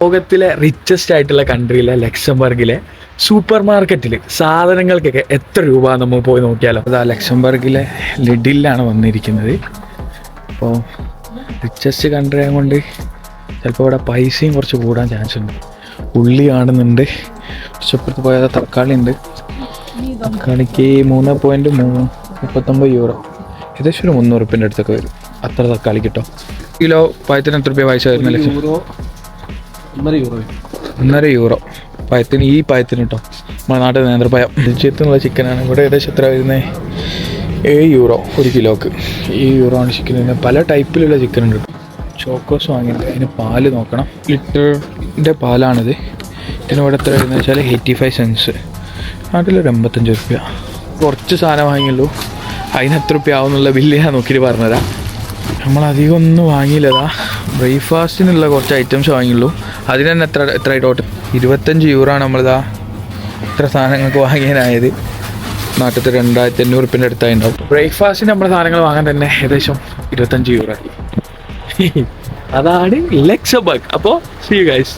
ലോകത്തിലെ റിച്ചസ്റ്റ് ആയിട്ടുള്ള കൺട്രിയിലെ ലക്സംബർഗിലെ സൂപ്പർ മാർക്കറ്റിൽ സാധനങ്ങൾക്കൊക്കെ എത്ര രൂപ നമ്മൾ പോയി നോക്കിയാലോ. അതാ ലക്സംബർഗിലെ ലിഡിലാണ് വന്നിരിക്കുന്നത്. അപ്പോൾ റിച്ചസ്റ്റ് കൺട്രി ആയതുകൊണ്ട് ചിലപ്പോൾ ഇവിടെ പൈസയും കുറച്ച് കൂടാൻ ചാൻസ് ഉണ്ട്. ഉള്ളി കാണുന്നുണ്ട്, കുറച്ചപ്പുറത്ത് പോയാൽ തക്കാളി ഉണ്ട്. തക്കാളിക്ക് 3.39 യൂറോ, ഏകദേശം ഒരു 300 റുപ്യൻ്റെ അടുത്തൊക്കെ വരും. അത്ര തക്കാളി കിട്ടോ. കിലോ പഴത്തിന് എത്ര രൂപ പൈസ വരുന്നില്ല? 1.5 യൂറോ പഴത്തിന്. ഈ പഴത്തിന് കേട്ടോ, നമ്മുടെ നാട്ടിൽ നേന്ത്രപ്പഴം രാജ്യത്തുനിന്നുള്ള ചിക്കനാണ്. ഇവിടെ ഏകദേശം എത്ര വരുന്നത്? 7 യൂറോ ഒരു കിലോക്ക്. 7 യൂറോ ആണ് ചിക്കൻ വരുന്നത്. പല ടൈപ്പിലുള്ള ചിക്കൻ ഉണ്ട്. ചോക്കോസ് വാങ്ങിയിട്ട് അതിന് പാല് നോക്കണം. ലിറ്ററിൻ്റെ പാലാണിത്. ഇതിനിവിടെ എത്ര വരുന്നത് വെച്ചാൽ 85 സെൻസ്. നാട്ടിലൊരു 85 റുപ്യ. കുറച്ച് സാധനം വാങ്ങിയുള്ളൂ, അതിന് എത്ര റുപ്യ ആവുന്നുള്ള ബില്ല് ഞാൻ നോക്കിയിട്ട് പറഞ്ഞുതരാം. നമ്മളധികം ഒന്നും വാങ്ങിയില്ലതാ. ബ്രേക്ക്ഫാസ്റ്റിനുള്ള കുറച്ച് ഐറ്റംസ് വാങ്ങിയുള്ളൂ, അതിന് തന്നെ എത്ര ടോട്ടൽ 25 യൂറോ ആണ് നമ്മളിതാ ഇത്ര സാധനങ്ങൾക്ക് വാങ്ങിയാനായത്. നാട്ടിലത്തെ 2500 റുപ്യൻ്റെ അടുത്തായി ഉണ്ടാവും. ബ്രേക്ക്ഫാസ്റ്റിന് നമ്മുടെ സാധനങ്ങൾ വാങ്ങാൻ തന്നെ ഏകദേശം 25 യൂറോ ആയി. അതാണ് ലക്സംബർഗ്. അപ്പോൾ സീ യു ഗൈസ്.